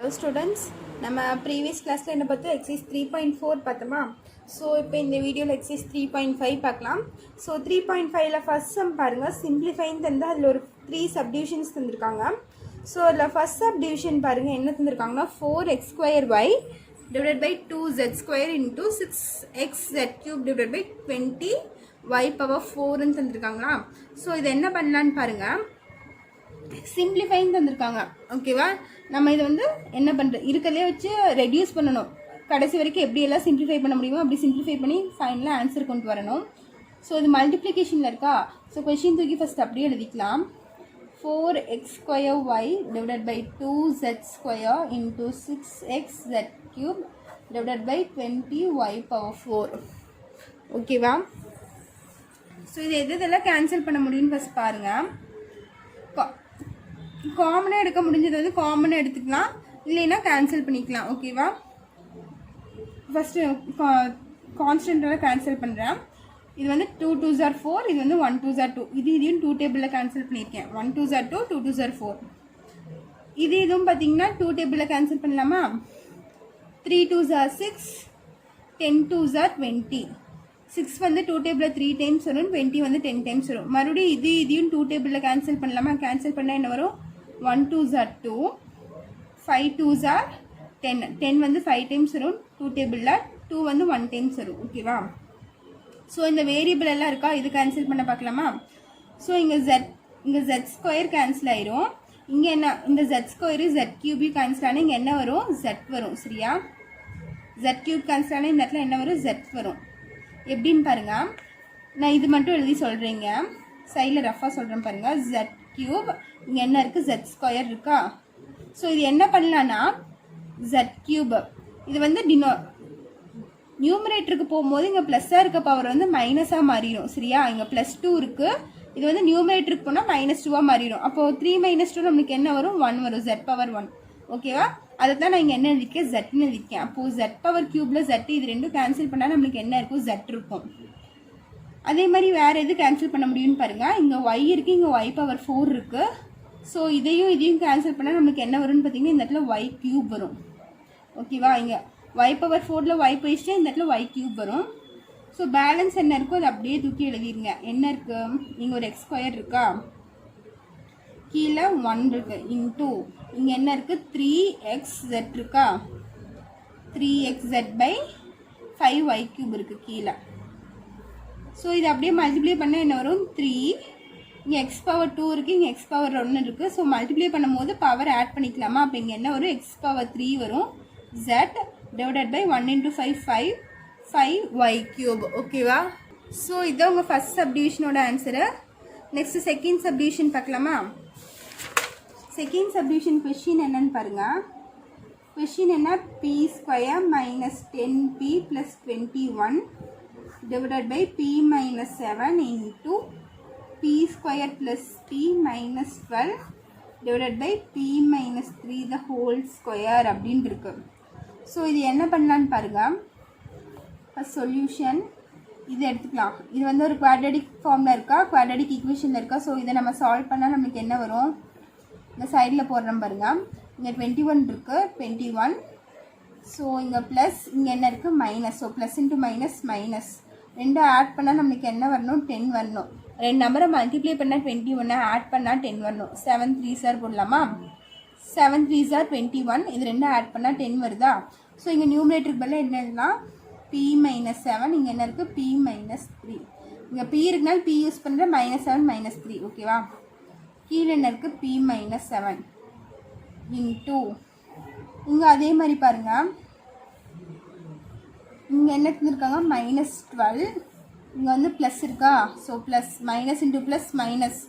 Hello students, நம்ம previous classல என்ன பார்த்தோம் exercise 3.4 பார்த்தோமா. ஸோ இப்போ இந்த வீடியோவில் exercise 3.5 பார்க்கலாம். ஸோ 3.5ல ஃபர்ஸ்ட் சம் பாருங்கள், சிம்பிளிஃபைன்னு தந்து அதில் ஒரு 3 சப்டிவிஷன்ஸ் தந்திருக்காங்க. ஸோ அதில் ஃபர்ஸ்ட் சப்டிவிஷன் பாருங்கள் என்ன தந்திருக்காங்கன்னா 4x² divided by 2z² into 6xz³ divided by 20y⁴ தந்திருக்காங்களா. ஸோ இது என்ன பண்ணலான்னு பாருங்கள், சிம்பிளிஃபைன்னு தந்திருக்காங்க. ஓகேவா, நம்ம இதை வந்து என்ன பண்ணுறது, இருக்கிறதே வச்சு ரெடியூஸ் பண்ணணும். கடைசி வரைக்கும் எப்படியெல்லாம் சிம்பிளிஃபை பண்ண முடியுமோ அப்படி சிம்பிளிஃபை பண்ணி ஃபைனலாக ஆன்சர் கொண்டு வரணும். ஸோ இது மல்டிப்ளிகேஷனில் இருக்கா. ஸோ கொஷின் தூக்கி ஃபஸ்ட் அப்படியே எழுதிக்கலாம். 4x² divided by 2z² into 6xz³ divided by 20y⁴. ஓகேவா, ஸோ இது எதெல்லாம் கேன்சல் பண்ண முடியும்னு ஃபஸ்ட் பாருங்கள். காமனாக எடுக்க முடிஞ்சது வந்து காமனாக எடுத்துக்கலாம், இல்லைன்னா கேன்சல் பண்ணிக்கலாம். ஓகேவா, ஃபஸ்ட்டு கான்ஸ்டன்டாக கேன்சல் பண்ணுறேன். இது வந்து 2 2s are 4, இது வந்து 1 2s are 2. இதையும் 2 டேபிளில் கேன்சல் பண்ணியிருக்கேன். 1 2s are 2, 2 2s are 4. இதுவும் பார்த்தீங்கன்னா 2 டேபிளில் கேன்சல் பண்ணலாமா. 3 2s are 6, 10 2s are 20. 6 வந்து 2 டேபிளில் 3 டைம்ஸ் வரும், 20 வந்து 10 டைம்ஸ் வரும். மறுபடியும் இதையும் 2 டேபிளில் கேன்சல் பண்ணலாமா. கேன்சல் பண்ணால் என்ன வரும், 1 2s are 2, 5 2s are 10. 10 வந்து 5 டைம்ஸ் வரும் 2 டேபிளில், 2 வந்து 1 டைம்ஸ் வரும். ஓகேவா, ஸோ இந்த வேரியபிள் எல்லாம் இருக்கா, இது கேன்சல் பண்ண பார்க்கலாமா. ஸோ இங்கே z² கேன்சல் ஆயிரும். இங்கே என்ன, இந்த z² z³ கேன்சல் ஆனால் இங்கே என்ன வரும், z வரும். சரியா, z³ கேன்சல் ஆனால் இந்த இடத்துல என்ன வரும், z வரும். எப்படின்னு பாருங்க, நான் இது மட்டும் எழுதி சொல்கிறேங்க, சைடில் ரஃபாக சொல்கிறேன் பாருங்கள். z³ இங்கே என்ன இருக்குது, z² இருக்கா. ஸோ இது என்ன பண்ணலான்னா z³ இது வந்து நியூமரேட்டருக்கு போகும்போது இங்கே ப்ளஸ்ஸாக இருக்க பவர் வந்து மைனஸாக மாறிடும். சரியா, இங்கே +2 இருக்குது, இது வந்து நியூமரேட்டருக்கு போனால் -2ஆக மாறிடும். அப்போது 3 - 2 நம்மளுக்கு என்ன வரும், 1 வரும், z⁴1. ஓகேவா, அதை தான் நான் இங்கே என்ன எழுதிக்கேன், zன்னு எழுதிக்கேன். அப்போது z⁴³ z இது ரெண்டும் கேன்சல் பண்ணால் நம்மளுக்கு என்ன இருக்கும், z இருக்கும். அதே மாதிரி வேறு எது கேன்சல் பண்ண முடியும்னு பாருங்கள். இங்கே y இருக்குது, இங்கே y⁴ இருக்குது. ஸோ இதையும் கேன்சல் பண்ணால் நம்மளுக்கு என்ன வரும்னு பார்த்தீங்கன்னா இந்த இடத்துல y³ வரும். ஓகேவா, இங்கே y⁴ y போயிடுச்சு, இந்த இடத்துல y³ வரும். ஸோ பேலன்ஸ் என்ன இருக்கோ அது அப்படியே தூக்கி எழுதிருங்க. என்ன இருக்குது, இங்கே ஒரு x² இருக்கா, கீழே 1 இருக்குது, இன்டூ இங்கே என்ன இருக்குது, 3xz இருக்கா, 3xz/5y³ இருக்குது கீழே. ஸோ இது அப்படியே மல்டிப்ளை பண்ணால் என்ன வரும், 3. இங்கே x⁴2 இருக்குது, இங்கே x⁴1 இருக்குது. ஸோ மல்டிப்ளை பண்ணும்போது பவர் ஆட் பண்ணிக்கலாமா. அப்போ இங்கே என்ன வரும், x⁴3 வரும், z டிவைடட் பை 1 × 5 5y³. ஓகேவா, ஸோ இதான் உங்கள் ஃபஸ்ட் சப்டிவிஷனோட ஆன்சரு. நெக்ஸ்ட் செகண்ட் சப்டிவிஷன் பார்க்கலாமா. செகண்ட் சப்டிவிஷன் கொஷின் என்னன்னு பாருங்கள். கொஷின் என்ன, p² - 10p + 21 divided by p - 7 into p² + p - 12 divided by p - 3 the whole square அப்படின்னு இருக்கு. ஸோ இது என்ன பண்ணலான்னு பாருங்கள். ஃபஸ்ட் சொல்யூஷன் இது எடுத்துக்கலாம். இது வந்து ஒரு குவாட்ரடிக் ஃபார்மில் இருக்கா, குவாட்ரடிக் ஈக்குவேஷனில் இருக்கா. ஸோ இதை நம்ம சால்வ் பண்ணால் நம்மளுக்கு என்ன வரும், இந்த சைடில் போடுறோம் பாருங்கள். இங்கே 21 இருக்குது, 21. ஸோ இங்கே ப்ளஸ், இங்கே என்ன இருக்குது, minus. So plus into minus minus ரெண்டும் ஆட் பண்ணால் நம்மளுக்கு என்ன வரணும், 10 வரணும். ரெண்டு நம்பரை மல்டிப்ளை பண்ணால் 21 ஆட் பண்ணால் 10 வரணும். 7 3s are போடலாமா. 7 3s are 21. இது ரெண்டும் ஆட் பண்ணால் 10 வருதா. ஸோ இங்கே நியூமரேட்டருக்கு பதிலாக என்ன எழுதலாம், p - 7. இங்கே என்ன இருக்குது, p - 3. இங்கே p இருக்குனால p யூஸ் பண்ணுற, -7 - 3. ஓகேவா, கீழே என்ன இருக்குது, p - 7 இன்டூ இங்கே அதே மாதிரி பாருங்கள். இங்கே என்ன இருக்காங்க, -12. இங்கே வந்து ப்ளஸ் இருக்கா. So plus minus into plus minus.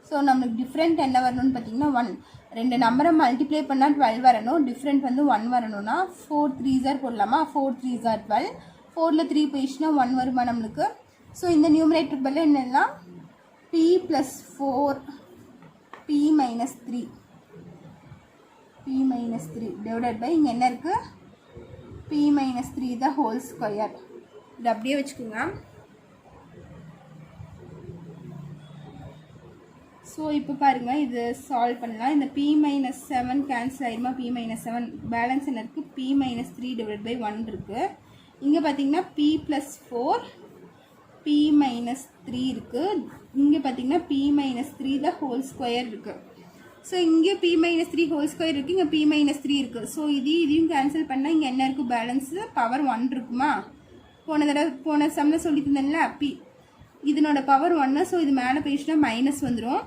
So நம்மளுக்கு டிஃப்ரெண்ட் என்ன வரணும்னு பார்த்தீங்கன்னா 1. ரெண்டு நம்பரை மல்டிப்ளை பண்ணால் 12 வரணும், டிஃப்ரெண்ட் வந்து 1 வரணும்னா 4 3s are போடலாமா. 4 3s are 12. 4ல் 3 போயிடுச்சுன்னா 1 வருமா நம்மளுக்கு. ஸோ இந்த நியூமரேட்டர் பதில் என்னென்னா p + 4 p - 3 டிவைடட் பை இங்கே என்ன இருக்குது, p - 3 the whole square. இது அப்படியே வச்சுக்கோங்க. ஸோ இப்போ பாருங்கள் இது சால்வ் பண்ணலாம். இந்த p-7 கேன்சல் ஆயிருமா, p-7 பேலன்ஸ் என்ன இருக்குது, p-3/1 இருக்குது. இங்கே பார்த்தீங்கன்னா p+4 p-3 இருக்குது. இங்கே பார்த்தீங்கன்னா p-3 த ஹோல் ஸ்கொயர் இருக்குது. ஸோ இங்கே p-3 ஹோல் ஸ்கொயர் இருக்குது, இங்கே p-3 இருக்குது. ஸோ இதையும் கேன்சல் பண்ணால் இங்கே என்ன இருக்குது, பேலன்ஸு பவர் 1 இருக்குமா. போன சம்மில் சொல்லி தந்தேன்ல இதனோட பவர் 1. ஸோ இது மேலே போயிடுச்சுன்னா மைனஸ் வந்துடும்.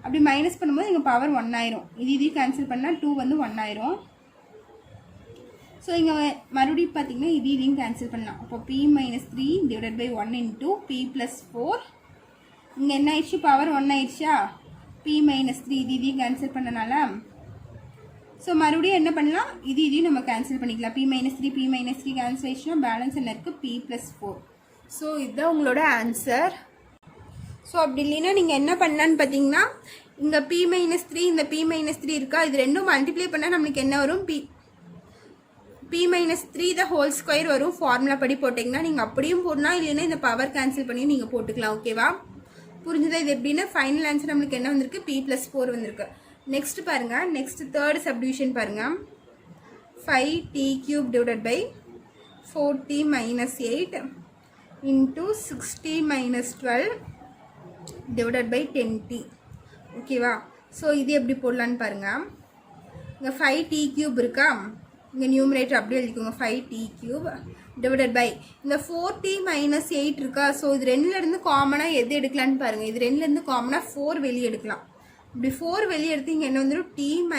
அப்படி மைனஸ் பண்ணும்போது இங்கே பவர் 1 ஆயிரும். இதையும் கேன்சல் பண்ணால் 2 வந்து 1 ஆயிரும். ஸோ இங்கே மறுபடியும் பார்த்தீங்கன்னா இதையும் கேன்சல் பண்ணலாம். அப்போ p-3/1 இன்ட்டு p+4 இங்கே என்ன ஆயிடுச்சு, பவர் 1 ஆயிடுச்சா, p-3 இதையும் கேன்சல் பண்ணனால. ஸோ மறுபடியும் என்ன பண்ணலாம், இதையும் நம்ம கேன்சல் பண்ணிக்கலாம். p-3 கேன்சல் ஆயிடுச்சுன்னா பேலன்ஸ் என்ன இருக்குது, p+4. ஸோ இதுதான் உங்களோட ஆன்சர். ஸோ அப்படி இல்லைன்னா நீங்கள் என்ன பண்ணலான்னு பார்த்தீங்கன்னா, இங்கே p-3 இந்த p-3 இருக்கா, இது ரெண்டும் மல்டிப்ளை பண்ணால் நம்மளுக்கு என்ன வரும், p-3 த ஹோல் ஸ்கொயர் வரும். ஃபார்முலா படி போட்டிங்கன்னா நீங்கள் அப்படியும் போடலாம், இல்லைன்னா இந்த பவர் கேன்சல் பண்ணி நீங்கள் போட்டுக்கலாம். ஓகேவா, புரிஞ்சுதா? இது எப்படின்னா ஃபைனல் ஆன்சர் நம்மளுக்கு என்ன வந்திருக்கு, p+4 வந்திருக்கு. நெக்ஸ்ட் பாருங்கள், நெக்ஸ்ட் தேர்ட் சப்டிவிஷன் பாருங்கள். 5t³/4t - 8 into 6t - 12 / 10t. ஓகேவா, ஸோ இது எப்படி போடலான்னு பாருங்கள். இங்கே 5t³ இருக்கா, இங்கே நியூமரேட்டர் அப்படியே எழுதிக்கோங்க, 5t³ இந்த 4t - 8 இருக்கா. ஸோ இது ரெண்டுலேருந்து காமனாக எது எடுக்கலான்னு பாருங்கள். இது ரெண்டுலேருந்து காமனாக 4 வெளியே எடுக்கலாம். இப்படி 4 வெளியே எடுத்து இங்கே என்ன வந்துடும், t -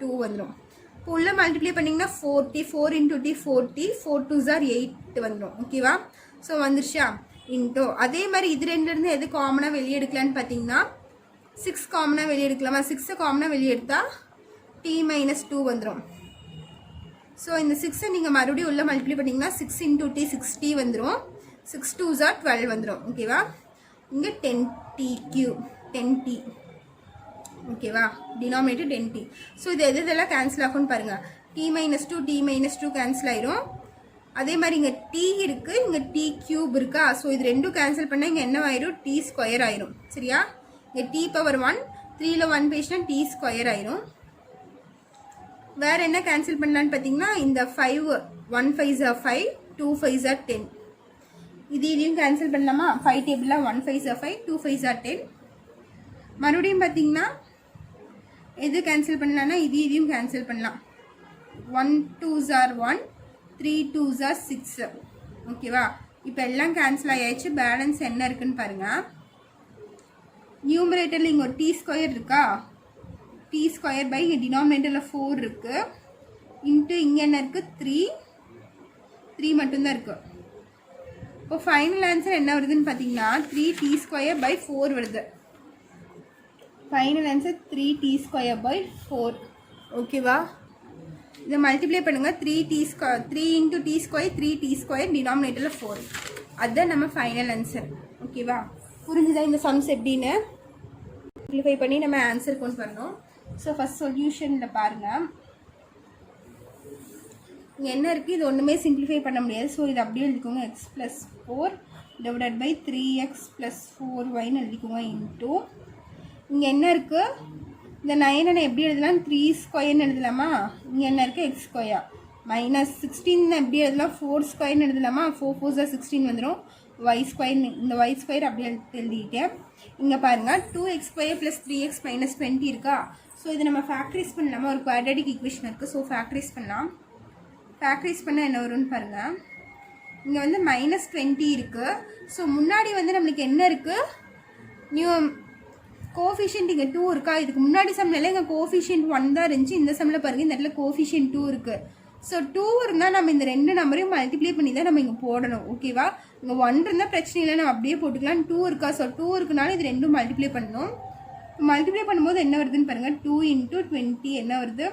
2 வந்துடும். இப்போ உள்ள மல்டிப்ளை பண்ணிங்கன்னா 4t 4 × t 4t 4 2s are 8 வந்துடும். ஓகேவா, ஸோ வந்துருச்சா. இன்டோ அதே மாதிரி இது ரெண்டுலேருந்து எது காமனாக வெளியே எடுக்கலான்னு பார்த்தீங்கன்னா 6 காமனாக வெளியே எடுக்கலாமா. 6 காமனாக வெளியே எடுத்தால் t - 2 வந்துடும். ஸோ இந்த 6 நீங்கள் மறுபடியும் உள்ள மல்டிப்ளை பண்ணிங்கன்னா 6 × t 6t வந்துடும். 6 2s are 12 வந்துடும். ஓகேவா, இங்கே 10t. ஓகேவா, டினாமினேட்டர் 10t. ஸோ இது எதெல்லாம் கேன்சல் ஆகும்னு பாருங்கள். t - 2 கேன்சல் ஆயிரும். அதே மாதிரி இங்கே t இருக்குது, இங்கே t³ இருக்கா. ஸோ இது ரெண்டும் கேன்சல் பண்ணால் இங்கே என்ன ஆயிரும், t² ஆயிரும். சரியா, இங்கே t⁻1 3ல் 1 பேசினா t² ஆயிரும். வேறு என்ன கேன்சல் பண்ணலான்னு பார்த்தீங்கன்னா இந்த 5 1 5s are 5 2 5s are 10. இதையும் கேன்சல் பண்ணலாமா. 5 டேபிளில் 1 5s are 5 2 5s are 10. மறுபடியும் பார்த்தீங்கன்னா எது கேன்சல் பண்ணலான்னா இதையும் கேன்சல் பண்ணலாம். 1 2s are 1 3 2s are 6. ஓகேவா, இப்போ எல்லாம் கேன்சல் ஆயாச்சு. பேலன்ஸ் என்ன இருக்குன்னு பாருங்கள். நியூமரேட்டரில் இங்கே ஒரு t² இருக்கா, t² இங்கே டினாமினேட்டரில் 4 இருக்குது. இன்ட்டு இங்கே என்ன இருக்குது, 3 மட்டும்தான் இருக்குது. இப்போ ஃபைனல் ஆன்சர் என்ன வருதுன்னு பார்த்தீங்கன்னா 3t²/4 வருது. Final answer 3t²/4. ஓகேவா, இதை மல்டிப்ளை பண்ணுங்கள். 3 × t² 3t² டினாமினேட்டரில் 4. அதுதான் நம்ம ஃபைனல் ஆன்சர். ஓகேவா, புரிஞ்சுதா இந்த சம்ஸ் எப்படின்னு சிம்பிளிஃபை பண்ணி நம்ம ஆன்சர் கொண்டு வரணும். ஸோ ஃபஸ்ட் சொல்யூஷனில் பாருங்கள், இங்கே என்ன இருக்குது, இது ஒன்றுமே சிம்பிளிஃபை பண்ண முடியாது. ஸோ இது அப்படியே எழுதிக்கோங்க, x+4 / 3x + 4y எழுதிக்கோங்க. இன்ட்டு இங்கே என்ன இருக்குது, இந்த 9 எப்படி எழுதலாம், 3² எழுதலாமா. இங்கே என்ன இருக்குது, x² -16 எப்படி எழுதலாம், 4² எழுதலாமா. 4 4s are 16 வந்துடும். y², இந்த y² அப்படியே எழுதிட்டேன். இங்கே பாருங்கள் 2x² + 3x - 20 இருக்கா. ஸோ இது நம்ம ஃபேக்டரைஸ் பண்ணலாமா, ஒரு குவாட்ராட்டிக் ஈக்குவேஷன் இருக்குது. ஸோ ஃபேக்டரைஸ் பண்ணலாம். ஃபேக்டரைஸ் பண்ணால் என்ன வரும்னு பாருங்கள். இங்கே வந்து -20 இருக்குது. ஸோ முன்னாடி வந்து நம்மளுக்கு என்ன இருக்குது, கோஃபிஷியன்ட் இங்கே 2 இருக்கா. இதுக்கு முன்னாடி சம்மில் இங்கே கோஃபிஷியன்ட் 1 தான் இருந்துச்சு. இந்த சம்மில் பாருங்கள், இந்த இடத்துல கோஃபிஷியன்ட் 2 இருக்குது. ஸோ 2 இருந்தால் நம்ம இந்த 2 நம்பரையும் மல்டிப்ளை பண்ணி தான் நம்ம இங்கே போடணும். ஓகேவா, இங்கே 1 இருந்தால் பிரச்சனை இல்லை, நம்ம அப்படியே போட்டுக்கலாம். 2 இருக்கா. ஸோ 2 இருக்குனால இது ரெண்டும் மல்டிப்ளை பண்ணணும். மல்டிப்ளை பண்ணும்போது என்ன வருதுன்னு பாருங்கள். 2 × 20 என்ன வருது,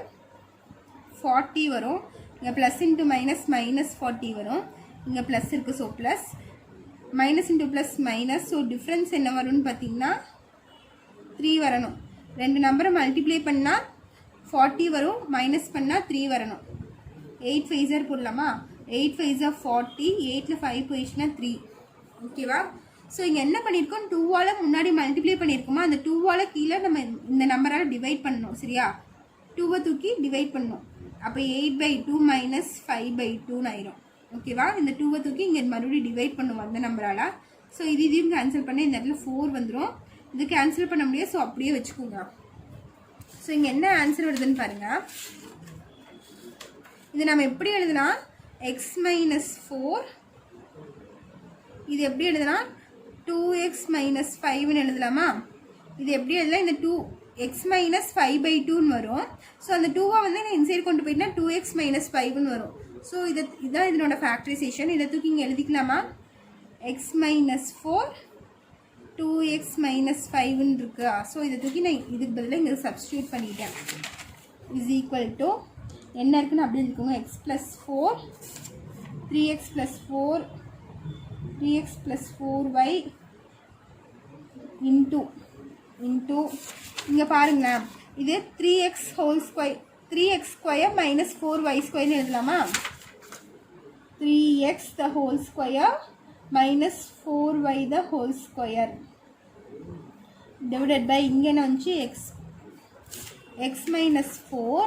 40 வரும். இங்கே ப்ளஸ் இன்ட்டு மைனஸ் -40 வரும். இங்கே ப்ளஸ் இருக்குது. So plus minus into plus minus. So difference என்ன வரும்னு பார்த்தீங்கன்னா 3 வரணும். ரெண்டு நம்பரை மல்டிப்ளை பண்ணால் 40 வரும், மைனஸ் பண்ணால் 3 வரணும். 8 5s போடலாமா. 8 5s are 40. 8ல் 5 போயிடுச்சுன்னா 3. ஓகேவா, ஸோ இங்கே என்ன பண்ணியிருக்கோம், 2ஆல் முன்னாடி மல்டிப்ளை பண்ணியிருக்கோமா, அந்த 2ஆல் கீழே நம்ம இந்த நம்பரால் டிவைட் பண்ணணும். சரியா, 2வை தூக்கி டிவைட் பண்ணணும். அப்போ 8/2 மைனஸ் 5/2ன்னு ஆயிரும். ஓகேவா, இந்த 2வை தூக்கி இங்கே மறுபடியும் டிவைட் பண்ணுவோம் அந்த நம்பரால். ஸோ இதையும் கேன்சல் பண்ணி இந்த இடத்துல 4 வந்துடும். இது கேன்சல் பண்ண முடியாது, ஸோ அப்படியே வச்சுக்கோங்க. ஸோ இங்கே என்ன ஆன்சர் வருதுன்னு பாருங்கள். இது நம்ம எப்படி எழுதுனா x மைனஸ் 4, இது எப்படி எழுதுனா 2x மைனஸ் 5ன்னு எழுதலாமா. இது எப்படி எழுதலாம், இந்த 2x மைனஸ் 5/2ன்னு வரும். ஸோ அந்த 2வை வந்து நான் இன்சைட் கொண்டு போயிட்டா 2x மைனஸ் 5ன்னு வரும். ஸோ இதுதான் இதனோட ஃபேக்டரைசேஷன். இதை தூக்கி இங்கே எழுதிக்கலாமா, x மைனஸ் 4 2x மைனஸ் 5ன்னு இருக்கா. ஸோ இதை தூக்கி நான் இதுக்கு பதிலாக இங்கே சப்ஸ்டியூட் பண்ணிட்டேன். இஸ் ஈக்குவல் டு என்ன இருக்குன்னு அப்படி இருக்குங்க, x plus 4 3x plus 4 3x plus 4y into இங்கே பாருங்களேன், இது 3x whole square 3x square minus 4y ஸ்கொயர்னு எழுதலாமா. 3x the whole square minus 4y the whole square divided by இங்கே என்ன வந்துச்சு x minus 4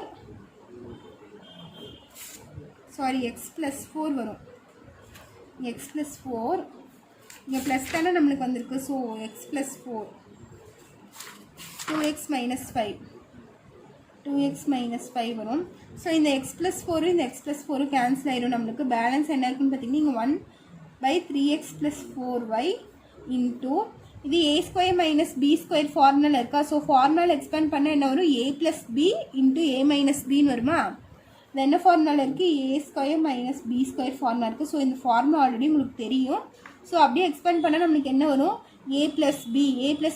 sorry x plus 4 வரும். x plus 4 இங்கே ப்ளஸ் தானே நம்மளுக்கு வந்திருக்கு. So x plus 4 2x minus 5 வரும். ஸோ இந்த x plus 4 இந்த x plus 4 கேன்சல் ஆயிடும். நம்மளுக்கு பேலன்ஸ் என்ன இருக்குன்னு பார்த்தீங்கன்னா இங்கே 1/3x plus 4y into இது a square minus b square formula இருக்கா. ஸோ ஃபார்முலா எக்ஸ்பேண்ட் பண்ண என்ன வரும், a plus b into a minus bன்னு வருமா. இது என்ன ஃபார்முலா இருக்குது, a square minus b square formula இருக்குது. ஸோ இந்த ஃபார்முலா ஆல்ரெடி உங்களுக்கு தெரியும். ஸோ அப்படியே எக்ஸ்பேண்ட் பண்ணால் நம்மளுக்கு என்ன வரும், a plus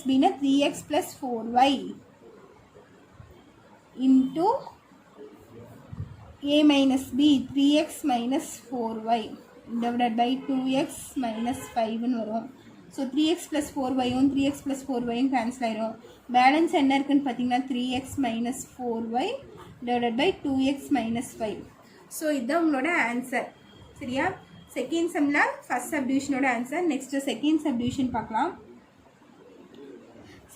bனா 3x plus 4y into a minus b 3x minus 4y divided by 2x minus 5ன்னு வரும். ஸோ 3x plus 4yயும் 3x plus 4yயும் கேன்சல் ஆயிரும். பேலன்ஸ் என்ன இருக்குன்னு பார்த்தீங்கன்னா 3x minus 4y divided by 2x minus 5. So இதுதான் உங்களோட ஆன்சர். சரியா, செகண்ட் சம்மில் ஃபர்ஸ்ட் சப்டிவிஷனோட ஆன்சர். நெக்ஸ்ட்டு செகண்ட் சப்டிவிஷன் பார்க்கலாம்.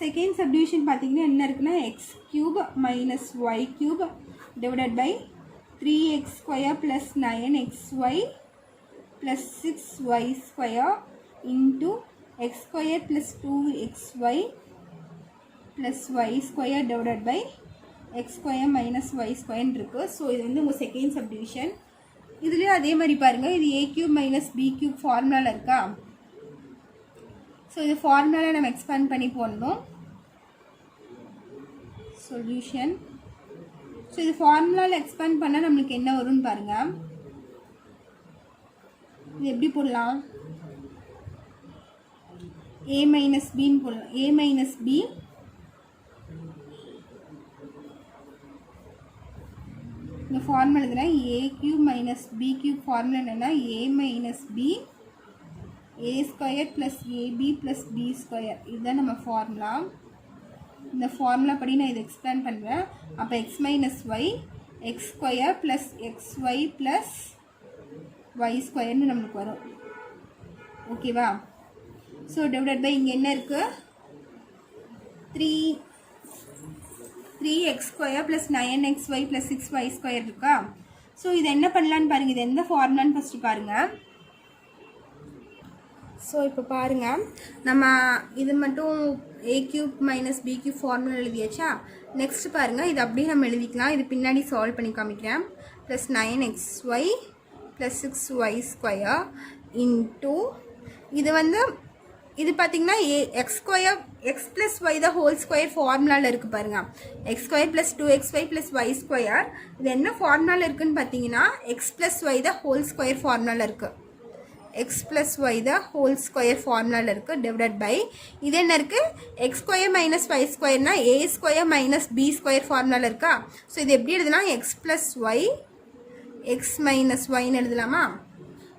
செகண்ட் சப்டிவிஷன் பார்த்தீங்கன்னா என்ன இருக்குன்னா X cube minus Y cube divided by 3x square plus 9xy plus 6y square into x square plus 2xy plus y square divided by x square minus y square இருக்கு. So இது வந்து உங்கள் second subdivision. இதுலேயும் அதே மாதிரி பாருங்கள், இது a cube minus b cube ஃபார்முலாவில் இருக்கா. ஸோ இது ஃபார்முலாவில் நம்ம எக்ஸ்பேண்ட் பண்ணி போடணும். சொல்யூஷன். ஸோ இது ஃபார்முலாவில் எக்ஸ்பேண்ட் பண்ணால் நம்மளுக்கு என்ன வரும்னு பாருங்கள். இது எப்படி போடலாம், a மைனஸ் பின்னு போடலாம். a மைனஸ் பி இந்த ஃபார்முலா எழுதுனா a cube minus b cube formula என்னென்னா a minus B a square plus ab plus b square. இதுதான் நம்ம ஃபார்முலா. இந்த ஃபார்முலா படி நான் இதை எக்ஸ்பிளைன் பண்ணுறேன். அப்போ x minus Y X square plus xy plus y ஸ்கொயர்னு நம்மளுக்கு வரும். ஓகேவா. ஸோ டிவைடட் பை இங்கே என்ன இருக்குது, 3x square plus 9xy plus 6y square இருக்கா. ஸோ இது என்ன பண்ணலான்னு பாருங்கள், இது எந்த ஃபார்முலான்னு ஃபஸ்ட்டு பாருங்கள். ஸோ இப்போ பாருங்கள், நம்ம இது மட்டும் a cube minus b cube formula எழுதியாச்சா. நெக்ஸ்ட் பாருங்கள், இது அப்படியே நம்ம எழுதிக்கலாம். இது பின்னாடி சால்வ் பண்ணி காமிக்கிறேன். Plus 9xy plus 6y square into இது வந்து இது பார்த்திங்கன்னா X square X plus Y the whole square ஃபார்முலாவில் இருக்குது பாருங்கள். X square plus 2xy plus Y square. இது என்ன ஃபார்முலாவில் இருக்குதுன்னு பார்த்தீங்கன்னா X plus Y the whole square ஃபார்முலாவில் இருக்குது. X plus Y the whole square ஃபார்முலாவில் இருக்குது. டிவைடட் பை இது என்ன இருக்குது, எக்ஸ் ஸ்கொயர் மைனஸ் ஒய் ஸ்கொயர்னா A square minus B square ஃபார்முலாவில் இருக்கா. ஸோ இது எப்படி எழுதுனா X plus Y X minus ஒய்ன்னு எழுதலாமா.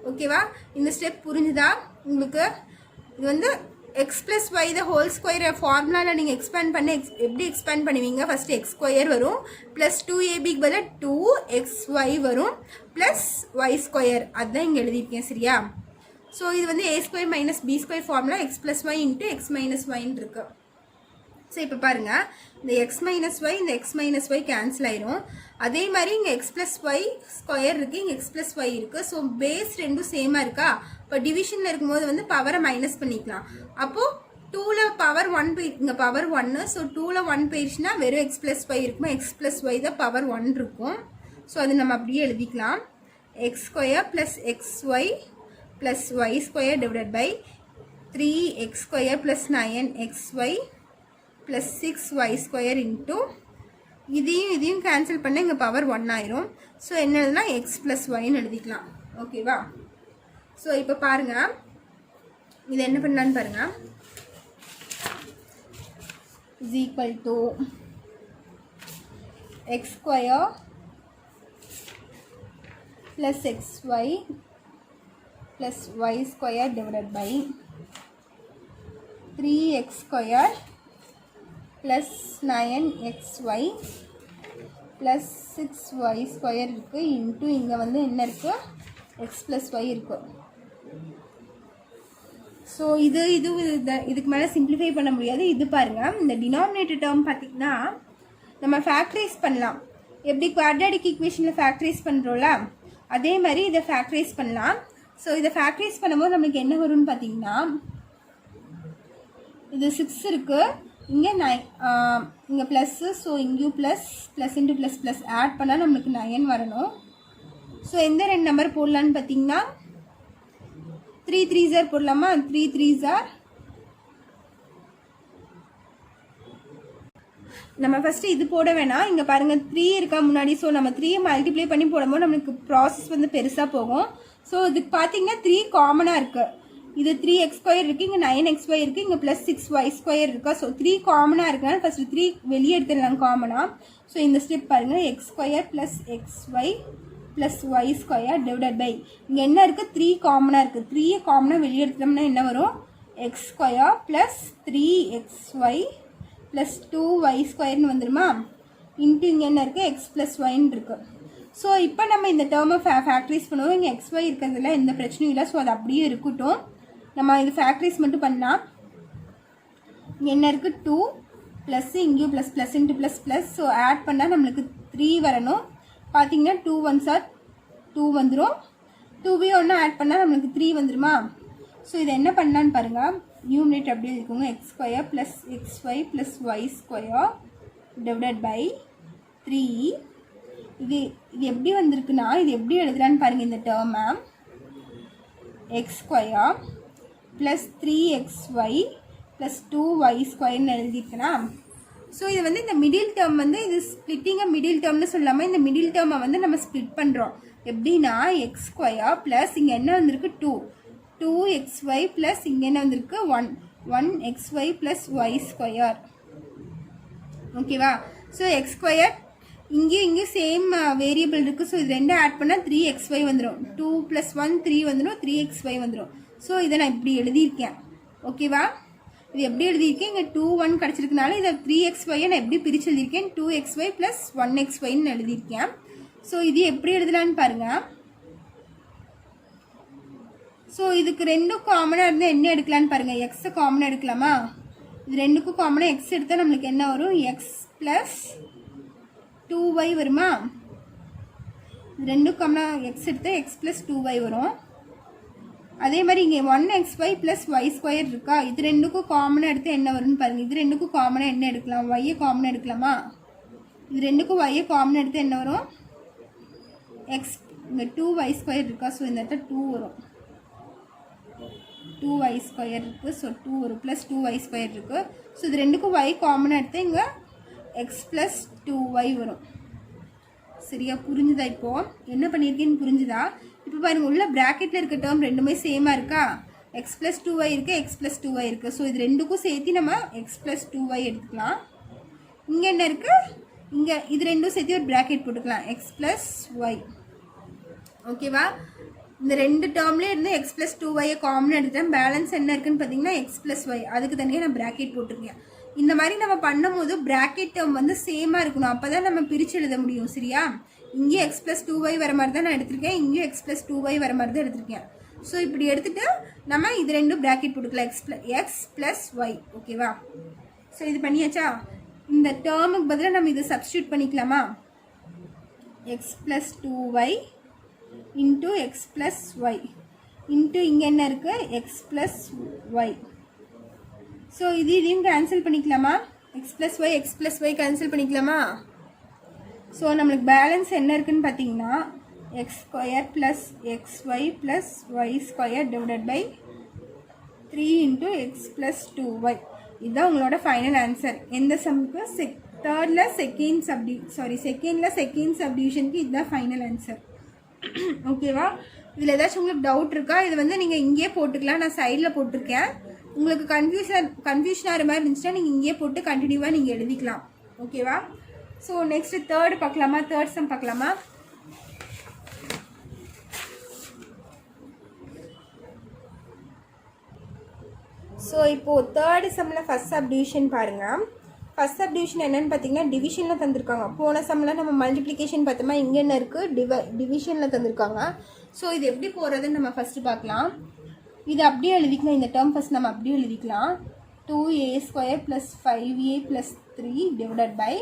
ஓகேவா, இந்த ஸ்டெப் புரிஞ்சுதா உங்களுக்கு. இது வந்து X plus Y the whole square ஃபார்முலாவில் நீங்கள் எக்ஸ்பேண்ட் பண்ணி எப்படி எக்ஸ்பேண்ட் பண்ணுவீங்க, ஃபஸ்ட்டு எக்ஸ் ஸ்கொயர் வரும் ப்ளஸ் 2ab பதில் 2xy வரும் ப்ளஸ் ஒய் ஸ்கொயர். அதுதான் இங்கே எழுதியிருக்கேன். சரியா. ஸோ இது வந்து a square minus B square formula X plus Y into X minus ஒய்ன்னு இருக்கு. ஸோ இப்போ பாருங்கள், இந்த எக்ஸ் மைனஸ் ஒய் இந்த எக்ஸ் மைனஸ் ஒய் கேன்சல் ஆயிரும். அதே மாதிரி இங்கே எக்ஸ் ப்ளஸ் ஒய் ஸ்கொயர் இருக்குது, இங்கே எக்ஸ் ப்ளஸ் ஒய் இருக்குது. ஸோ பேஸ் ரெண்டும் சேமாக இருக்கா? இப்போ டிவிஷனில் இருக்கும்போது வந்து பவரை மைனஸ் பண்ணிக்கலாம். அப்போது 2ல் பவர் 1 போய் இங்கே பவர் 1. ஸோ 2ல் 1 போயிடுச்சுன்னா வெறும் எக்ஸ் ப்ளஸ் ஒய் இருக்குமா? எக்ஸ் ப்ளஸ் ஒய் தான் பவர் 1 இருக்கும். ஸோ அது நம்ம அப்படியே எழுதிக்கலாம். X square plus X Y plus Y square divided by 3x square plus 9xy plus 6y square into இதையும் கேன்சல் பண்ண இங்கே பவர் 1 ஆயிரும். ஸோ என்னதுன்னா எக்ஸ் ப்ளஸ் ஒய்ன்னு எழுதிக்கலாம். ஓகேவா? ஸோ இப்போ பாருங்கள், இது என்ன பண்ணலான்னு பாருங்கள். is equal to x square plus xy plus y square divided by 3x square plus 9xy plus 6y square இருக்குது இன்ட்டு இங்கே வந்து என்ன இருக்குது? எக்ஸ் ப்ளஸ் ஒய் இருக்குது. ஸோ இதுக்கு மேலே சிம்பிளிஃபை பண்ண முடியாது. இது பாருங்கள், இந்த டினாமினேட்டர் டேர்ம் பார்த்திங்கன்னா நம்ம ஃபேக்டரைஸ் பண்ணலாம். எப்படி குவாட்ராட்டிக் ஈக்குவேஷனில் ஃபேக்டரைஸ் பண்ணுறோம்ல, அதே மாதிரி இதை ஃபேக்டரைஸ் பண்ணலாம். ஸோ இதை ஃபேக்டரைஸ் பண்ணும்போது நம்மளுக்கு என்ன வரும்னு பார்த்தீங்கன்னா, இது 6 இருக்குது, இங்கே 9, இங்கே ப்ளஸ்ஸு. ஸோ இங்கேயும் ப்ளஸ் இன்ட்டு ப்ளஸ் ஆட் பண்ணால் நம்மளுக்கு 9 வரணும். ஸோ எந்த 2 நம்பர் போடலான்னு பார்த்தீங்கன்னா 3 3s போடலாமா? 3 3s நம்ம ஃபஸ்ட்டு இது போட வேணாம். இங்கே பாருங்கள் 3 இருக்கா முன்னாடி. ஸோ நம்ம 3 மல்டிப்ளை பண்ணி போடும்போது நம்மளுக்கு ப்ராசஸ் வந்து பெருசாக போகும். ஸோ இதுக்கு பார்த்தீங்கன்னா 3 காமனாக இருக்குது. இது 3x ஸ்கொயர் இருக்குது, இங்கே 9xy இருக்குது, இங்கே ப்ளஸ் 6y ஸ்கொயர் இருக்கா. ஸோ 3 காமனாக இருக்குனால ஃபஸ்ட்டு 3 வெளியே எடுத்துடலாம் காமனாக. ஸோ இந்த ஸ்டெப் பாருங்கள், X square plus xy plus Y square divided by இங்கே என்ன இருக்குது? 3 காமனாக இருக்குது. 3 காமனாக வெளியே எடுத்துட்டோம்னா என்ன வரும்? X square plus 3xy plus 2y ஸ்கொயர்னு வந்துடுமா? இன்ட்டு இங்கே என்ன இருக்குது? எக்ஸ் ப்ளஸ் ஒய்ன்னு இருக்குது. ஸோ இப்போ நம்ம இந்த டேர்மை ஃபேக்டரைஸ் பண்ணுவோம். இங்கே xy இருக்கிறதுல எந்த பிரச்சனையும் இல்லை. ஸோ அது அப்படியே இருக்கட்டும். நம்ம இது ஃபேக்டரைஸ் மட்டும் பண்ணலாம். இங்கே என்ன இருக்குது? 2 ப்ளஸ் இங்கேயும் plus into plus. So add பண்ணால் நம்மளுக்கு 3 வரணும். பார்த்தீங்கன்னா 2 1s 2 வந்துடும். 2 ஒன்று ஆட் பண்ணால் நம்மளுக்கு 3 வந்துடுமா? ஸோ இது என்ன பண்ணலான்னு பாருங்கள். நியூமரேட்டர் அப்படியே இருக்குங்க. X square plus xy plus Y square divided by 3. இது எப்படி வந்திருக்குன்னா, இது எப்படி எழுதுறான்னு பாருங்கள். இந்த டேர்மை X square plus 3xy plus 2y ஸ்கொயர்னு எழுதியிருக்குன்னா, ஸோ இது வந்து இந்த மிடில் டேர்ம் வந்து இது ஸ்ப்ளிட்டிங்கை மிடில் டேர்ம்னு சொல்லாமல் இந்த மிடில் டேர்மை வந்து நம்ம ஸ்ப்ளிட் பண்ணுறோம். எப்படின்னா எக்ஸ் ஸ்கொயர் ப்ளஸ் இங்கே என்ன வந்திருக்கு? 2xy ப்ளஸ் இங்கே என்ன வந்திருக்கு? 1xy plus Y square. ஓகேவா? ஸோ எக்ஸ் ஸ்கொயர் இங்கேயும் சேம் வேரியபிள் இருக்குது. ஸோ இது ரெண்டும் ஆட் பண்ணால் 3xy வந்துடும். 2 + 1 3 வந்துடும். 3xy வந்துடும். ஸோ இதை நான் இப்படி எழுதியிருக்கேன். ஓகேவா? இது எப்படி எழுதியிருக்கேன்? இங்கே 2 1 கிடச்சிருக்கனால இதை 3xy நான் எப்படி பிரித்து எழுதியிருக்கேன்? 2xy ப்ளஸ் 1xyன்னு எழுதியிருக்கேன். ஸோ இது எப்படி எழுதலான்னு பாருங்கள். ஸோ இதுக்கு ரெண்டும் காமனாக இருந்தால் என்ன எடுக்கலான்னு பாருங்கள். எக்ஸை காமனாக எடுக்கலாமா? இது ரெண்டுக்கும் காமனாக எக்ஸ் எடுத்தால் நம்மளுக்கு என்ன வரும்? எக்ஸ் ப்ளஸ் 2y வருமா? இது ரெண்டும் காமனாக எக்ஸ் எடுத்தால் எக்ஸ் ப்ளஸ் 2y வரும். அதே மாதிரி இங்கே 1xy ப்ளஸ் ஒய் ஸ்கொயர் இருக்கா. இது ரெண்டுக்கும் காமனாக எடுத்து என்ன வரும்னு பாருங்கள். இது ரெண்டுக்கும் காமனாக என்ன எடுக்கலாம்? ஒய்யை காமனாக எடுக்கலாமா? இது ரெண்டுக்கும் ஒய்யை காமனாக எடுத்து என்ன வரும்? எக்ஸ். இங்கே 2y ஸ்கொயர் இருக்கா. ஸோ இந்த இடத்துல 2 வரும். 2y ஸ்கொயர் இருக்குது. ஸோ 2 வரும். ப்ளஸ் 2y ஸ்கொயர் இருக்குது. ஸோ இது ரெண்டுக்கும் ஒய் காமனாக எடுத்து இங்கே எக்ஸ் ப்ளஸ் 2y வரும். சரியா? புரிஞ்சுதா? இப்போது என்ன பண்ணியிருக்கேன்னு புரிஞ்சுதா? இப்போ பாருங்கள், உள்ள ப்ராக்கெட்டில் இருக்க டேர்ம் ரெண்டுமே சேமாக இருக்கா. எக்ஸ் ப்ளஸ் 2y இருக்குது, எக்ஸ் ப்ளஸ் 2y இருக்குது. ஸோ இது ரெண்டுக்கும் சேர்த்து நம்ம எக்ஸ் ப்ளஸ் 2y எடுத்துக்கலாம். இங்கே என்ன இருக்குது? இங்கே இது ரெண்டும் சேர்த்து ஒரு ப்ராக்கெட் போட்டுக்கலாம். X plus Y. ஓகேவா? இந்த ரெண்டு டேர்ம்லேயே இருந்து எக்ஸ் ப்ளஸ் 2yயை காமனாக எடுத்தேன். பேலன்ஸ் என்ன இருக்குன்னு பார்த்தீங்கன்னா எக்ஸ் ப்ளஸ் ஒய். அதுக்கு தனியாக நான் ப்ராக்கெட் போட்டிருக்கேன். இந்த மாதிரி நம்ம பண்ணும்போது ப்ராக்கெட் டேர்ம் வந்து சேமாக இருக்கணும். அப்போ தான் நம்ம பிரித்து எழுத முடியும். சரியா? இங்கேயும் எக்ஸ் ப்ளஸ் 2y வர மாதிரி தான் நான் எடுத்திருக்கேன். இங்கேயும் எக்ஸ் ப்ளஸ் 2y வர மாதிரி தான் எடுத்திருக்கேன். ஸோ இப்படி எடுத்துகிட்டு நம்ம இது ரெண்டும் ப்ராக்கெட் போட்டுக்கலாம், எக்ஸ் ப்ளஸ் ஒய். ஓகேவா? ஸோ இது பண்ணியாச்சா? இந்த டேர்முக்கு பதிலாக நம்ம இதை சப்ஸ்டியூட் பண்ணிக்கலாமா? X plus 2y into X plus Y into இங்கே என்ன இருக்குது? X plus Y. ஸோ இதையும் கேன்சல் பண்ணிக்கலாமா? எக்ஸ் ப்ளஸ் ஒய் கேன்சல் பண்ணிக்கலாமா? ஸோ நம்மளுக்கு பேலன்ஸ் என்ன இருக்குதுன்னு பார்த்தீங்கன்னா X square plus X Y plus Y square divided by 3 into X plus 2y. இதுதான் உங்களோட ஃபைனல் ஆன்சர். எந்த சம்முக்கு? செகண்டில் செகண்ட் சப்டிவிஷனுக்கு இதுதான் ஃபைனல் ஆன்சர். ஓகேவா? இதில் ஏதாச்சும் உங்களுக்கு டவுட் இருக்கா? இது வந்து நீங்கள் இங்கேயே போட்டுக்கலாம், நான் சைடில் போட்டிருக்கேன். உங்களுக்கு கன்ஃபியூஷன் ஆகிற மாதிரி இருந்துச்சுன்னா நீங்கள் இங்கேயே போட்டு கண்டினியூவாக நீங்கள் எழுதிக்கலாம். ஓகேவா? ஸோ நெக்ஸ்ட்டு தேர்ட் பார்க்கலாமா? தேர்ட் சம் பார்க்கலாமா? ஸோ இப்போது தேர்டு சம்மில் ஃபஸ்ட் சப்டிவிஷன் பாருங்கள். ஃபஸ்ட் சப்டிவிஷன் என்னென்னு பார்த்தீங்கன்னா டிவிஷனில் தந்திருக்காங்க. போன சம்மில் நம்ம மல்டிப்ளிகேஷன் பார்த்தோமா, இங்கே என்ன இருக்குது? டிவிஷனில் தந்திருக்காங்க. ஸோ இது எப்படி போகிறதுன்னு நம்ம ஃபஸ்ட்டு பார்க்கலாம். இது அப்படியே எழுதிக்கலாம். இந்த டேர்ம் ஃபஸ்ட் நம்ம அப்படியே எழுதிக்கலாம். 2a² + 5a + 3 divided by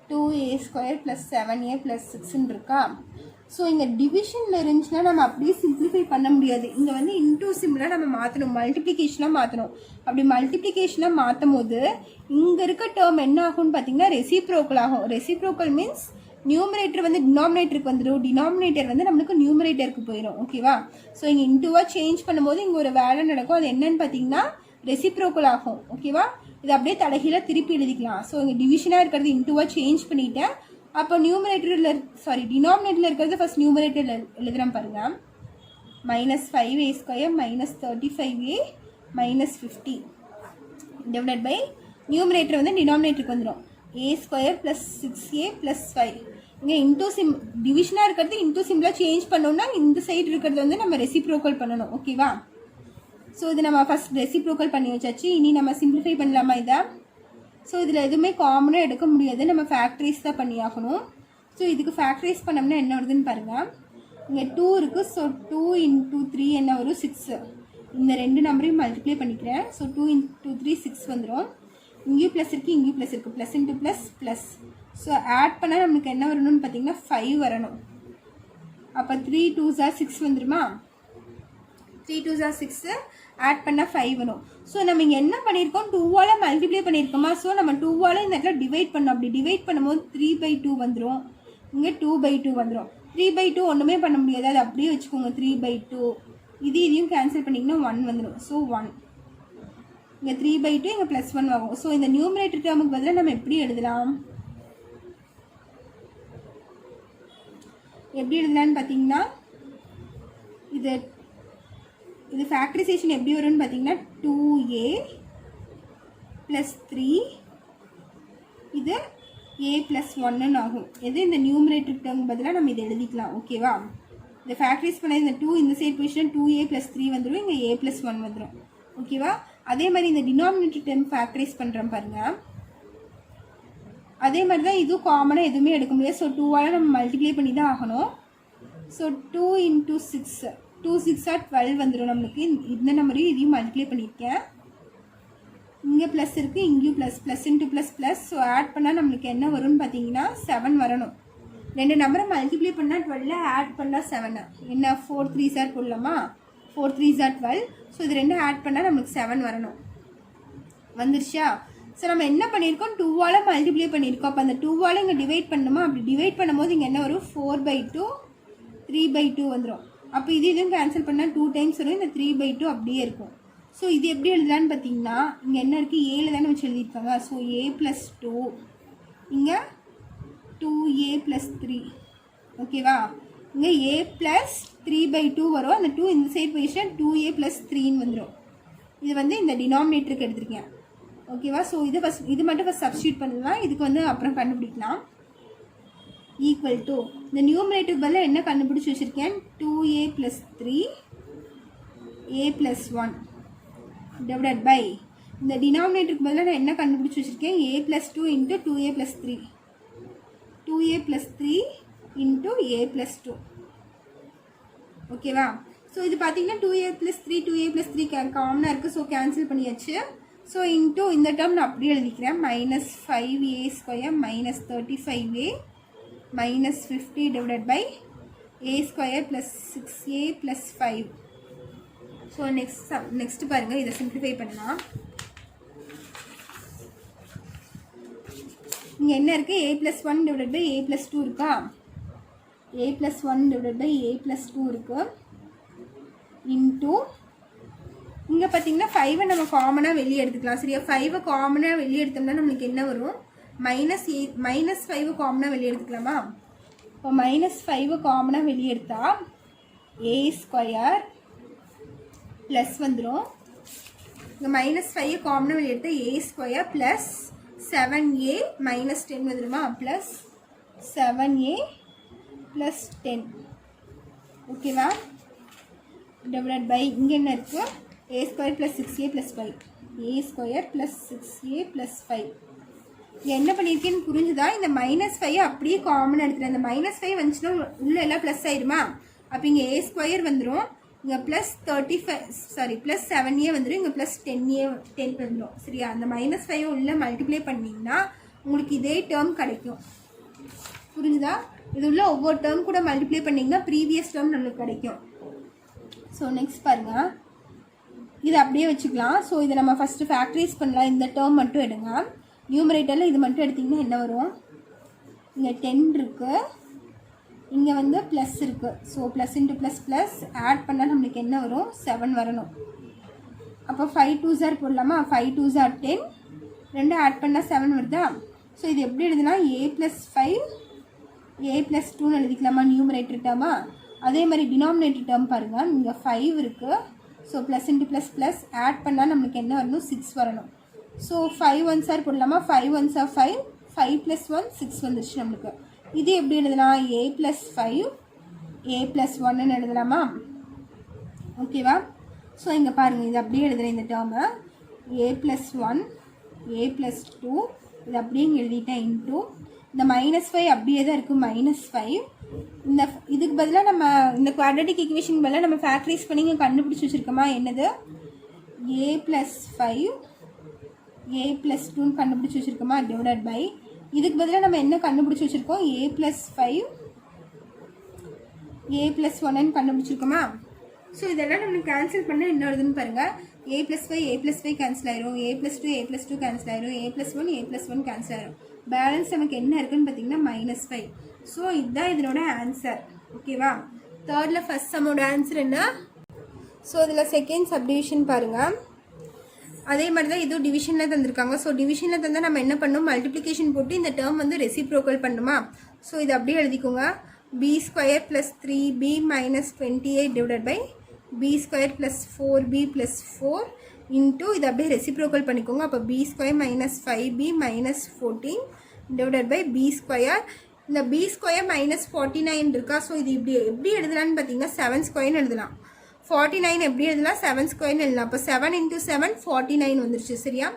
2a² + 7a + 6 இருக்கா? ஸோ இங்கே டிவிஷனில் இருந்துச்சுன்னா நம்ம அப்படியே சிம்பிளிஃபை பண்ண முடியாது. இங்கே வந்து இன்டூ சிம்பிளாக நம்ம மாற்றணும், மல்டிப்ளிகேஷனாக மாற்றணும். அப்படி மல்டிப்ளிகேஷனாக மாற்றும் போது இங்கே இருக்க டேர்ம் என்ன ஆகும்னு பார்த்தீங்கன்னா ரெசிப்ரோக்கல் ஆகும். ரெசிப்ரோக்கல் மீன்ஸ் நியூமரேட்டர் வந்து டினாமினேட்டருக்கு வந்துடும், டினாமினேட்டர் வந்து நம்மளுக்கு நியூமரேட்டருக்கு போயிடும். ஓகேவா? ஸோ இங்கே இன்டூவாக சேஞ்ச் பண்ணும்போது இங்கே ஒரு வேலை நடக்கும். அது என்னன்னு பார்த்தீங்கன்னா ரெசிப்ரோக்கல் ஆகும். ஓகேவா? இது அப்படியே தலைகீழ திருப்பி எழுதிக்கலாம். ஸோ இங்கே டிவிஷனாக இருக்கிறது இன்டூவாக சேஞ்ச் பண்ணிவிட்டேன். அப்போ டினாமினேட்டரில் இருக்கிறது ஃபர்ஸ்ட் நியூமரேட்டரில் எழுதுகிறேன் பாருங்கள். -5a² - 35a - 50 divided by numerator வந்து டினாமினேட்டருக்கு வந்துடும். a² + 6a + 5. இங்கே டிவிஷனாக இருக்கிறது இன்டூ சிம்பிளாக சேஞ்ச் பண்ணோம்னா இந்த சைடு இருக்கிறது வந்து நம்ம ரெசிப்ரோக்கல் பண்ணணும். ஓகேவா? ஸோ இது நம்ம ஃபஸ்ட் ரெசிப்ரோக்கல் பண்ணி வச்சாச்சு. இனி நம்ம சிம்பிளிஃபை பண்ணலாமா இதை? ஸோ இதில் எதுவுமே காமனாக எடுக்க முடியாது, நம்ம ஃபேக்டரைஸ் தான் பண்ணி ஆகணும். ஸோ இதுக்கு ஃபேக்டரைஸ் பண்ணோம்னா என்ன வருதுன்னு பாருங்கள். இங்கே 2 இருக்குது. ஸோ 2 × 3 என்ன வரும்? 6. இந்த ரெண்டு நம்பரையும் மல்டிப்ளை பண்ணிக்கிறேன். ஸோ 2 × 3 6 வந்துடும். இங்கேயும் ப்ளஸ் இருக்குது, இங்கேயும் ப்ளஸ் இருக்குது. Plus into plus plus. So add பண்ணால் நம்மளுக்கு என்ன வரணும்னு பார்த்தீங்கன்னா 5 வரணும். அப்போ 3 2s are 6 வந்துடுமா? 3 2s are 6, ஆட் பண்ணால் 5 வரும். ஸோ நம்ம இங்கே என்ன பண்ணியிருக்கோம்? 2ஆல் மல்டிப்ளை பண்ணியிருக்கோமா? ஸோ நம்ம 2ஆல் இந்த இடத்துல டிவைட் பண்ணோம். அப்படி டிவைட் பண்ணும்போது 3/2 வந்துடும். இங்கே 2/2 வந்துடும். 3/2 ஒன்றுமே பண்ண முடியாது, அது அப்படியே வச்சுக்கோங்க. 3/2 இதையும் கேன்சல் பண்ணிங்கன்னா 1 வந்துடும். ஸோ 1 இங்கே 3/2 இங்கே +1 ஆகும். ஸோ இந்த நியூமரேட்டர் டேர்முக்கு பதிலாக நம்ம எப்படி எழுதலாம்? எப்படி எழுதலான்னு பார்த்தீங்கன்னா இது ஃபேக்டரைசேஷன் எப்படி வரும்னு பார்த்தீங்கன்னா 2a + 3 இது a + 1 ஆகும். எது? இந்த நியூமரேட்டர் டேர்ம் பதிலாக நம்ம இதை எழுதிக்கலாம். ஓகேவா? இந்த ஃபேக்டரைஸ் பண்ண இந்த 2 இந்த சைட் பொசிஷன் 2a + 3 வந்துடும். இங்கே a + 1 வந்துடும். ஓகேவா? அதே மாதிரி இந்த டினாமினேட்டர் டேர்ம் ஃபேக்டரைஸ் பண்ணுறோம் பாருங்கள். அதே மாதிரி தான் இதுவும் காமனாக எதுவுமே எடுக்க முடியாது. ஸோ 2ஆல் நம்ம மல்டிப்ளை பண்ணி தான் ஆகணும். ஸோ 2 × 6 2 6 are 12 வந்துடும் நம்மளுக்கு. இந்த நம்பரையும் இதையும் மல்டிப்ளை பண்ணியிருக்கேன். இங்கே ப்ளஸ் இருக்குது, இங்கேயும் plus into plus. So add பண்ணால் நம்மளுக்கு என்ன வரும்னு பார்த்தீங்கன்னா 7 வரணும். ரெண்டு நம்பரை மல்டிப்ளை பண்ணால் 12, ஆட் பண்ணால் 7. என்ன 4 3s are போடலாமா? 4 3s are 12. ஸோ இது ரெண்டும் ஆட் பண்ணால் நம்மளுக்கு 7 வரணும். வந்துருச்சா? ஸோ நம்ம என்ன பண்ணியிருக்கோம்? 2ஆல் மல்டிப்ளை பண்ணியிருக்கோம். அப்போ அந்த 2ஆல் இங்கே டிவைட் பண்ணணுமா? அப்படி டிவைட் பண்ணும்போது இங்கே என்ன வரும்? 4/2 3/2 வந்துடும். அப்போ இதுவும் கேன்சல் பண்ணால் 2 டைம்ஸ் வரும். இந்த 3/2 அப்படியே இருக்கும். ஸோ இது எப்படி எழுதலான்னு பார்த்தீங்கன்னா இங்கே என்ன இருக்குது? 7 தானே வச்சு எழுதியிருக்காங்க. ஸோ a + 2 இங்கே 2a + 3. ஓகேவா? இங்கே a + 3/2 வரும். அந்த 2 இந்த சைட் பொசிஷன் 2a + 3ன்னு வந்துடும். இது வந்து இந்த டினாமினேட்டருக்கு எடுத்திருக்கேன். ஓகேவா? ஸோ இது மட்டும் ஃபஸ்ட் சப்ஸ்டியூட் பண்ணலாம். இதுக்கு வந்து அப்புறம் கண்டுபிடிக்கலாம். ஈக்குவல் டு இந்த நியூமரேட்டருக்கு பதிலாக என்ன கண்டுபிடிச்சி வச்சுருக்கேன்? 2a + 3 a + 1 டிவைடட் பை இந்த டினாமினேட்டருக்கு பதிலாக நான் என்ன கண்டுபிடிச்சி வச்சுருக்கேன்? a + 2 × 2a + 3 2a + 3 × a + 2. ஓகேவா? ஸோ இது பார்த்தீங்கன்னா 2a + 3 2a + 3 காமனாக இருக்குது. ஸோ கேன்சல் பண்ணியாச்சு. ஸோ இன்ட்டு இந்த டேர்ம் நான் அப்படியே எழுதிக்கிறேன். -5a² - 35a -50 divided by a² + 6a + 5. So next பாருங்கள், இதை சிம்பிளிஃபை பண்ணலாம். இங்கே என்ன இருக்குது? a + 1 டிவைடட் பை a + 2 இருக்கா? a + 1 டிவைடட் பை a + 2 இருக்குது. இன்ட்டு இங்கே பார்த்தீங்கன்னா 5 நம்ம காமனாக வெளியே எடுத்துக்கலாம். சரியா? 5 காமனாக வெளியே எடுத்தோம்னா நம்மளுக்கு என்ன வரும்? -5 காமனாக வெளியே எடுத்துக்கலாமா? இப்போ -5 காமனாக வெளியே எடுத்தால் a² ப்ளஸ் வந்துடும். இங்கே -5 காமனாக வெளியே எடுத்தால் a² ப்ளஸ் 7a - 10 வந்துடுமா? Plus 7a plus 10. ஓகேவா? டிவைடட் பை இங்கே என்ன இருக்குது? a² + 6a + 5 a² + 6a + 5. என்ன பண்ணியிருக்கேன்னு புரிஞ்சுதா? இந்த -5 அப்படியே காமனாக எடுத்துகிறேன். இந்த -5 வந்துச்சுன்னா உள்ள எல்லாம் ப்ளஸ் ஆயிருமா? அப்போ இங்கே a² வந்துடும். இங்கே ப்ளஸ் 7a வந்துடும். இங்கே ப்ளஸ் 10 வந்துடும். சரியா? அந்த -5 உள்ள மல்டிப்ளை பண்ணிங்கன்னா உங்களுக்கு இதே டேர்ம் கிடைக்கும். புரிஞ்சுதா? இது உள்ள ஒவ்வொரு டேர்ம் கூட மல்டிப்ளை பண்ணிங்கன்னா ப்ரீவியஸ் டேர்ம் நம்மளுக்கு கிடைக்கும். ஸோ நெக்ஸ்ட் பாருங்கள், இதை அப்படியே வச்சுக்கலாம். ஸோ இதை நம்ம ஃபஸ்ட்டு ஃபேக்டரைஸ் பண்ணலாம். இந்த டேர்ம் மட்டும் எடுங்க. நியூமரேட்டரில் இது மட்டும் எடுத்திங்கன்னா என்ன வரும்? இங்கே 10 இருக்குது, இங்கே வந்து ப்ளஸ் இருக்குது. So plus into plus plus add பண்ணால் நம்மளுக்கு என்ன வரும்? 7 வரணும். அப்போ 5 2s போடலாமா? 5 2s 10, 2 ஆட் பண்ணால் 7 வருதா? ஸோ இது எப்படி எழுதுனா? a + 5 a + 2ன்னு எழுதிக்கலாமா நியூமரேட்டர் டேர்மா? அதே மாதிரி டினாமினேட்டர் டேர்ம் பாருங்கள். இங்கே 5 இருக்குது. So plus into plus plus add பண்ணால் நம்மளுக்கு என்ன வரணும்? 6 வரணும். ஸோ 5 1s போடலாமா? 5 1s 5, 5 + 1 6 வந்துருச்சு நம்மளுக்கு. இது எப்படி எழுதலாம்? a + 5 a + 1ன்னு எழுதலாமா? ஓகேவா? ஸோ இங்கே பாருங்கள், இது அப்படியே எழுதுகிறேன். இந்த டேர்மை a + 1 a + 2 இது அப்படியே எழுதிட்டேன். இன்ட்டு இந்த -5 அப்படியே தான் இருக்குது. -5 இந்த இதுக்கு பதிலாக நம்ம இந்த குவாட்ரட்டிக் ஈக்குவேஷன் பதிலாக நம்ம ஃபேக்டரைஸ் பண்ணி இங்கே கண்டுபிடிச்சி வச்சுருக்கோமா? என்னது? a + 5 a + 2ன்னு கண்டுபிடிச்சி வச்சுருக்கோமா? டிவைடட் பை இதுக்கு பதிலாக நம்ம என்ன கண்டுபிடிச்சி வச்சுருக்கோம்? a + 5 a + 1ன்னு கண்டுபிடிச்சிருக்கோமா? ஸோ இதெல்லாம் நம்ம கேன்சல் பண்ணால் என்ன வருதுன்னு பாருங்கள். a + 5 a + 5 கேன்சல் ஆயிரும். a + 2 a + 2 கேன்சல் ஆயிரும். a + 1 a + 1 கேன்சல் ஆயிரும். பேலன்ஸ் நமக்கு என்ன இருக்குன்னு பார்த்தீங்கன்னா -5. ஸோ இதுதான் இதனோட ஆன்சர். ஓகேவா? தேர்டில் ஃபஸ்ட் சம்மோட ஆன்சர் என்ன? ஸோ இதில் செகண்ட் சப்டிவிஷன் பாருங்கள். அதே மாதிரி தான் இதுவும் டிவிஷனில் தந்திருக்காங்க. ஸோ டிவிஷனில் தந்தால் நம்ம என்ன பண்ணணும்? மல்டிப்ளிகேஷன் போட்டு இந்த டேர்ம் வந்து ரெசிப்ரோக்கல் பண்ணணுமா? ஸோ இது அப்படியே எழுதிக்கோங்க. b² + 3b - 28 divided by b² + 4b + 4 into இது அப்படியே ரெசிப்ரோக்கல் பண்ணிக்கோங்க. அப்போ b² - 5b - 14 divided by b². இந்த b² - 49 இருக்கா? ஸோ இது இப்படி எப்படி எழுதலான்னு பார்த்தீங்கன்னா 7² எழுதலாம். 49 எப்படி எழுதலாம்? 7² எழுதலாம். அப்போ 7 × 7 49 வந்துருச்சு. சரியா?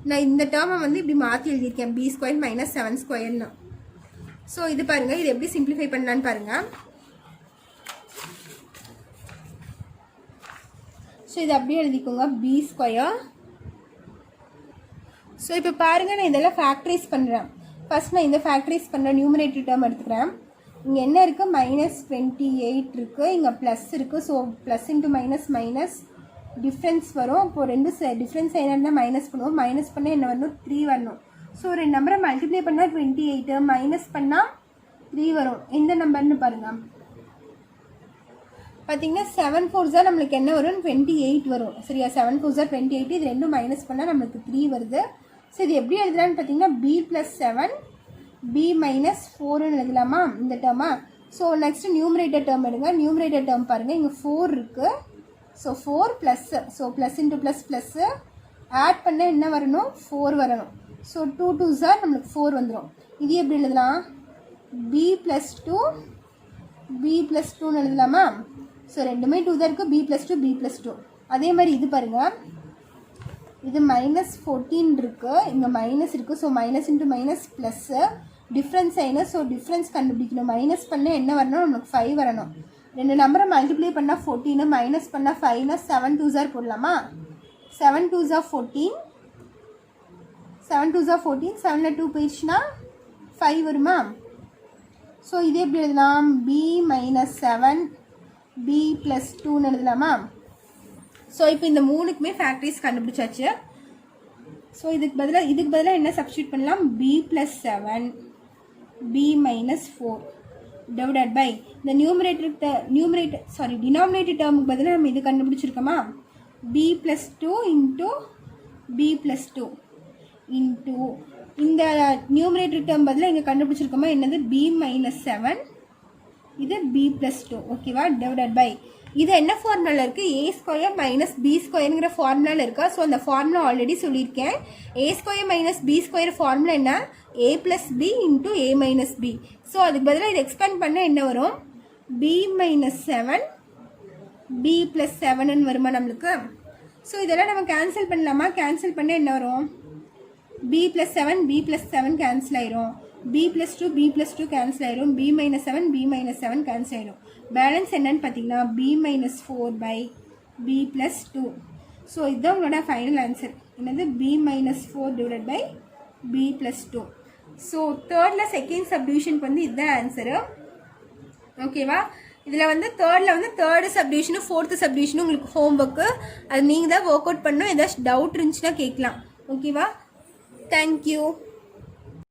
நான் இந்த டேர்மை வந்து இப்படி மாற்றி எழுதியிருக்கேன், b² - 7²ன்னு. ஸோ இது பாருங்கள், இது எப்படி சிம்பிளிஃபை பண்ணலான்னு பாருங்கள். ஸோ இது அப்படியே எழுதிக்கோங்க, b². ஸோ இப்போ பாருங்கள், நான் இதெல்லாம் ஃபேக்டரைஸ் பண்ணுறேன். ஃபஸ்ட் நான் இந்த ஃபேக்டரைஸ் பண்ணுற நியூமரேட்டர் டேர்ம் எடுத்துக்கிறேன். இங்கே என்ன இருக்குது? -28 இருக்குது, இங்கே ப்ளஸ் இருக்குது. So plus into minus minus difference வரும். இப்போது ரெண்டு டிஃப்ரென்ஸ் என்ன மைனஸ் பண்ணுவோம். மைனஸ் பண்ணால் என்ன வரணும்? 3 வரணும். ஸோ ரெண்டு நம்பரை மல்டிப்ளை பண்ணால் 28, மைனஸ் பண்ணால் 3 வரும். எந்த நம்பர்னு பாருங்கள். பார்த்தீங்கன்னா 7 4s நம்மளுக்கு என்ன வரும்? 28 வரும். சரியா? 7 4s 28. இது ரெண்டும் மைனஸ் பண்ணால் நம்மளுக்கு 3 வருது. ஸோ இது எப்படி எழுதலான்னு பார்த்தீங்கன்னா b + 7 b - 4ன்னு எழுதலாமா இந்த டேர்மா? ஸோ நெக்ஸ்ட் நியூமரேட்டர் டேர்ம் எடுங்க. நியூமரேட்டர் டேர்ம் பாருங்கள், இங்கே 4 இருக்குது. So 4 plus, so plus into plus plus add பண்ண என்ன வரணும்? 4 வரணும். ஸோ 2 2s நம்மளுக்கு 4 வந்துடும். இது எப்படி எழுதலாம்? b + 2 b + 2ன்னு எழுதலாமா? ஸோ ரெண்டுமே 2 தான் இருக்குது. b + 2 b + 2. அதே மாதிரி இது பாருங்கள், இது -14 இருக்குது, இங்கே மைனஸ் இருக்குது. So minus into minus plus difference ஆயினா. ஸோ டிஃப்ரென்ஸ் கண்டுபிடிக்கணும். மைனஸ் பண்ண என்ன வரணும்? நமக்கு 5 வரணும். ரெண்டு நம்பரை மல்டிப்ளை பண்ணால் 14 மைனஸ் பண்ணால் 5னா 7 2s போடலாமா? 7 2s 14, 7 2s 14, 7ல் 2 போயிடுச்சுன்னா 5 வருமா? ஸோ இதே எப்படி எழுதலாம்? b மைனஸ் 7 b ப்ளஸ் 2ன்னு எழுதலாமா? ஸோ இப்போ இந்த மூணுக்குமே ஃபேக்டரிஸ் கண்டுபிடிச்சாச்சு. ஸோ இதுக்கு பதிலாக என்ன சப்ஸ்டியூட் பண்ணலாம்? b plus 7 b minus 4 divided by இந்த டினாமினேட்டர் டேர்முக்கு பதிலாக நம்ம இது கண்டுபிடிச்சிருக்கோமா? b plus 2 into b plus 2 into இந்த நியூமரேட்டர் டேர்ம் பதிலாக இங்கே கண்டுபிடிச்சிருக்கோமா? என்னது? b மைனஸ் 7 இது b ப்ளஸ் 2 ஓகேவா? டிவைடட் பை இது என்ன ஃபார்முலாவில் இருக்குது? a ஸ்கொயர் மைனஸ் b ஸ்கொயருங்கிற ஃபார்முலாவில் இருக்கா? ஸோ அந்த ஃபார்முலா ஆல்ரெடி சொல்லியிருக்கேன். a square minus b square formula என்ன? a plus b into a minus b. So அதுக்கு பதிலாக இதை எக்ஸ்பேண்ட் பண்ண என்ன வரும்? b மைனஸ் 7 b ப்ளஸ் 7ன்னு வருமா நம்மளுக்கு? ஸோ இதெல்லாம் நம்ம கேன்சல் பண்ணலாமா? கேன்சல் பண்ண என்ன வரும்? b plus 7 b plus 7 cancel ஆயிரும். b plus 2 b plus 2 cancel ஆயிரும். b minus 7 b minus 7 cancel ஆயிரும். பேலன்ஸ் என்னன்னு பார்த்தீங்கன்னா b minus 4 by b plus 2. So இதுதான் உங்களோட ஃபைனல் ஆன்சர். என்னது? b minus 4 divided by b plus 2. So தேர்டில் second சப்டிவிஷனுக்கு வந்து இதுதான் ஆன்சரு. ஓகேவா? இதில் வந்து தேர்டு சப்டிவிஷனும் ஃபோர்த்து சப்டிவிஷனும் உங்களுக்கு ஹோம் ஒர்க்கு. அது நீங்கள் தான் ஒர்க் அவுட் பண்ணணும். ஏதாச்சும் டவுட் இருந்துச்சுன்னா கேட்கலாம். ஓகேவா? தேங்க்யூ.